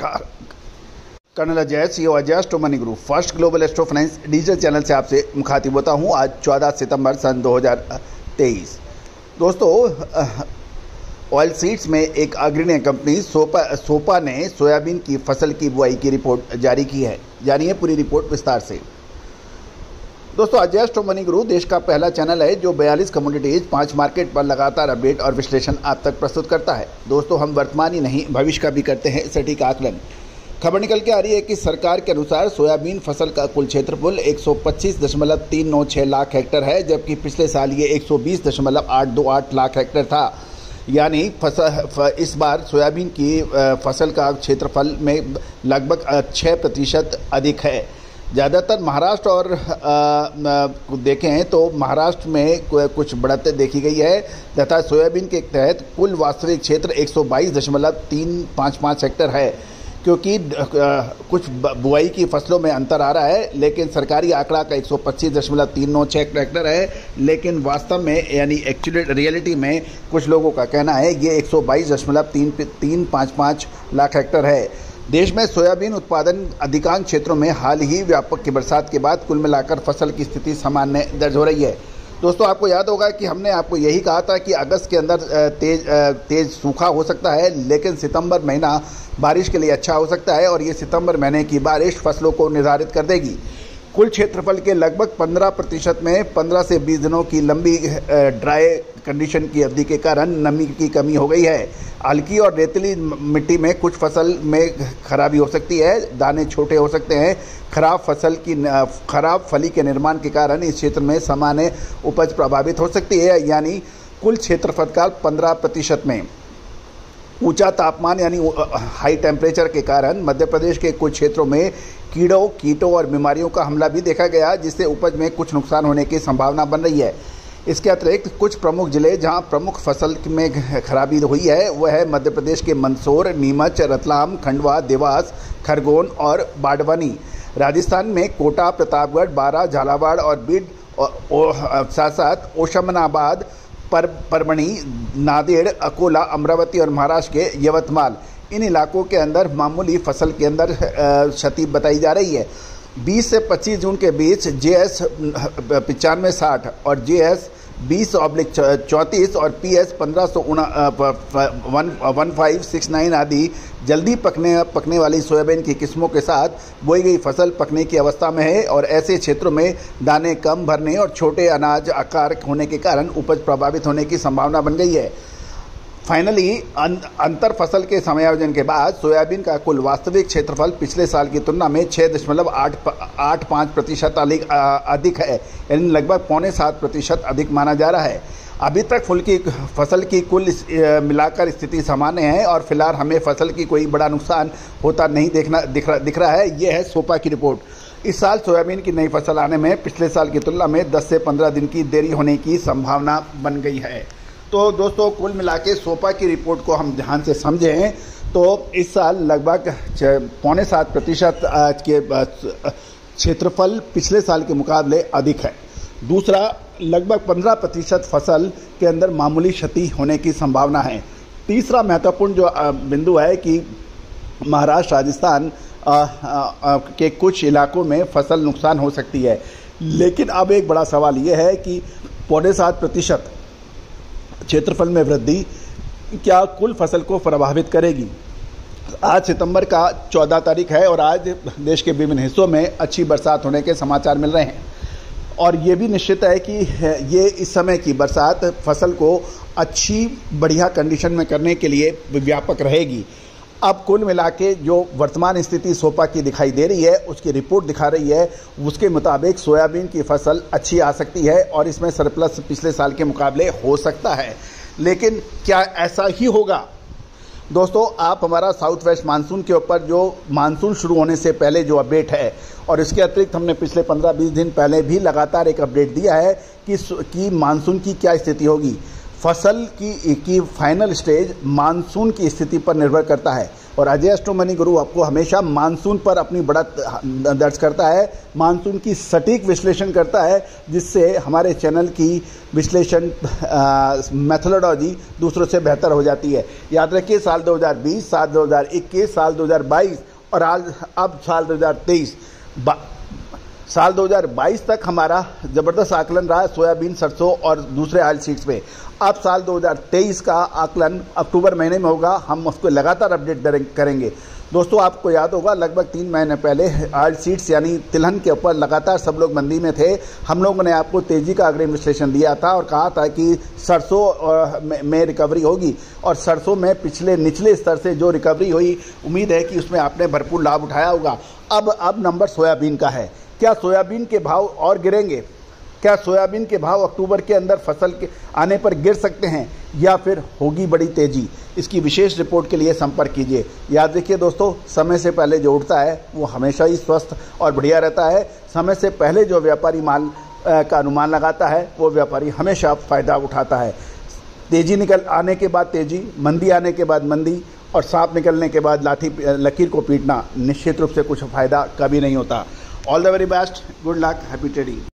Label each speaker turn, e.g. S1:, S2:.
S1: नमस्कार। Colonel Ajay, CEO Ajay astro money group, first global astro finance digital channel से आपसे मुखातिब होता हूं। आज 14 सितंबर सन 2023। दोस्तों, ऑयल सीड्स में एक अग्रणी कंपनी सोपा ने सोयाबीन की फसल की बुआई की रिपोर्ट जारी की है। जानिए पूरी रिपोर्ट विस्तार से। दोस्तों, अजय एस्ट्रो मनी ग्रुप देश का पहला चैनल है जो 42 कमोडिटीज 5 मार्केट पर लगातार अपडेट और विश्लेषण आप तक प्रस्तुत करता है। दोस्तों, हम वर्तमान ही नहीं भविष्य का भी करते हैं सटीक आकलन। खबर निकल के आ रही है कि सरकार के अनुसार सोयाबीन फसल का कुल क्षेत्रफल 125.396 लाख हेक्टेयर है, जबकि पिछले साल ये 120.828 लाख हेक्टेयर था। यानी इस बार सोयाबीन की फसल का क्षेत्रफल में लगभग 6% अधिक है। ज़्यादातर महाराष्ट्र और देखें तो महाराष्ट्र में कुछ बढ़त देखी गई है तथा सोयाबीन के तहत कुल वास्तविक क्षेत्र 122.355 हेक्टेयर है। क्योंकि कुछ बुआई की फसलों में अंतर आ रहा है, लेकिन सरकारी आंकड़ा का 125.396 हेक्टेयर है, लेकिन वास्तव में यानी एक्चुअली रियलिटी में कुछ लोगों का कहना है ये 122.355 लाख हेक्टेयर है। देश में सोयाबीन उत्पादन अधिकांश क्षेत्रों में हाल ही व्यापक बरसात के बाद कुल मिलाकर फसल की स्थिति सामान्य दर्ज हो रही है। दोस्तों, आपको याद होगा कि हमने आपको यही कहा था कि अगस्त के अंदर तेज सूखा हो सकता है, लेकिन सितंबर महीना बारिश के लिए अच्छा हो सकता है और ये सितंबर महीने की बारिश फसलों को निर्धारित कर देगी। कुल क्षेत्रफल के लगभग 15% में 15 से 20 दिनों की लंबी ड्राई कंडीशन की अवधि के कारण नमी की कमी हो गई है। हल्की और रेतीली मिट्टी में कुछ फसल में खराबी हो सकती है, दाने छोटे हो सकते हैं। खराब फली के निर्माण के कारण इस क्षेत्र में सामान्य उपज प्रभावित हो सकती है। यानी कुल क्षेत्रफल का 15% में ऊंचा तापमान यानी हाई टेम्परेचर के कारण मध्य प्रदेश के कुछ क्षेत्रों में कीटों और बीमारियों का हमला भी देखा गया, जिससे उपज में कुछ नुकसान होने की संभावना बन रही है। इसके अतिरिक्त कुछ प्रमुख जिले जहां प्रमुख फसल में खराबी हुई है वह है मध्य प्रदेश के मंदसौर, नीमच, रतलाम, खंडवा, देवास, खरगोन और बाड़वानी। राजस्थान में कोटा, प्रतापगढ़, बारां, झालावाड़ और बीड साथ साथ ओशमनाबाद, परभणी, नांदेड़, अकोला, अमरावती और महाराष्ट्र के यवतमाल, इन इलाकों के अंदर मामूली फसल के अंदर क्षति बताई जा रही है। 20 से 25 जून के बीच JS 9560 और JS 20/34 और PS 1569 आदि जल्दी पकने वाली सोयाबीन की किस्मों के साथ बोई गई फसल पकने की अवस्था में है और ऐसे क्षेत्रों में दाने कम भरने और छोटे अनाज आकार होने के कारण उपज प्रभावित होने की संभावना बन गई है। फाइनली अंतर फसल के समायोजन के बाद सोयाबीन का कुल वास्तविक क्षेत्रफल पिछले साल की तुलना में 6.85% अधिक है, यानी लगभग 6.25% अधिक माना जा रहा है। अभी तक फसल की कुल मिलाकर स्थिति सामान्य है और फिलहाल हमें फसल की कोई बड़ा नुकसान होता नहीं दिख रहा है। ये है सोपा की रिपोर्ट। इस साल सोयाबीन की नई फसल आने में पिछले साल की तुलना में 10 से 15 दिन की देरी होने की संभावना बन गई है। तो दोस्तों, कुल मिला के सोपा की रिपोर्ट को हम ध्यान से समझें तो इस साल लगभग 7.25% के क्षेत्रफल पिछले साल के मुकाबले अधिक है। दूसरा, लगभग 15% फसल के अंदर मामूली क्षति होने की संभावना है। तीसरा महत्वपूर्ण जो बिंदु है कि महाराष्ट्र, राजस्थान के कुछ इलाकों में फसल नुकसान हो सकती है। लेकिन अब एक बड़ा सवाल ये है कि 7.25% क्षेत्रफल में वृद्धि क्या कुल फसल को प्रभावित करेगी। आज सितंबर का 14 तारीख है और आज देश के विभिन्न हिस्सों में अच्छी बरसात होने के समाचार मिल रहे हैं और ये भी निश्चित है कि ये इस समय की बरसात फसल को अच्छी बढ़िया कंडीशन में करने के लिए व्यापक रहेगी। अब कुल मिला के जो वर्तमान स्थिति सोपा की दिखाई दे रही है, उसकी रिपोर्ट दिखा रही है, उसके मुताबिक सोयाबीन की फसल अच्छी आ सकती है और इसमें सरप्लस पिछले साल के मुकाबले हो सकता है। लेकिन क्या ऐसा ही होगा? दोस्तों, आप हमारा साउथ वेस्ट मानसून के ऊपर जो मानसून शुरू होने से पहले जो अपडेट है और इसके अतिरिक्त हमने पिछले 15-20 दिन पहले भी लगातार एक अपडेट दिया है कि मानसून की क्या स्थिति होगी। फसल की फाइनल स्टेज मानसून की स्थिति पर निर्भर करता है और अजय एस्ट्रो मनी गुरु आपको हमेशा मानसून पर अपनी बढ़त दर्ज करता है, मानसून की सटीक विश्लेषण करता है, जिससे हमारे चैनल की विश्लेषण मेथोडोलॉजी दूसरों से बेहतर हो जाती है। याद रखिए, साल 2020, साल 2021, साल 2022 और अब साल 2023, साल 2022 तक हमारा ज़बरदस्त आकलन रहा सोयाबीन, सरसों और दूसरे ऑयल सीड्स में। अब साल 2023 का आकलन अक्टूबर महीने में होगा, हम उसको लगातार अपडेट करेंगे। दोस्तों, आपको याद होगा लगभग 3 महीने पहले ऑयल सीड्स यानी तिलहन के ऊपर लगातार सब लोग मंदी में थे। हम लोगों ने आपको तेज़ी का अग्रिम विश्लेषण दिया था और कहा था कि सरसों में रिकवरी होगी और सरसों में पिछले निचले स्तर से जो रिकवरी हुई, उम्मीद है कि उसमें आपने भरपूर लाभ उठाया होगा। अब नंबर सोयाबीन का है। क्या सोयाबीन के भाव और गिरेंगे? क्या सोयाबीन के भाव अक्टूबर के अंदर फसल के आने पर गिर सकते हैं या फिर होगी बड़ी तेजी? इसकी विशेष रिपोर्ट के लिए संपर्क कीजिए। याद रखिए दोस्तों, समय से पहले जो उठता है वो हमेशा ही स्वस्थ और बढ़िया रहता है। समय से पहले जो व्यापारी माल का अनुमान लगाता है वो व्यापारी हमेशा फ़ायदा उठाता है। तेजी निकल आने के बाद तेजी, मंदी आने के बाद मंदी और सांप निकलने के बाद लकीर को पीटना निश्चित रूप से कुछ फ़ायदा कभी नहीं होता। All the very best, good luck, happy trading.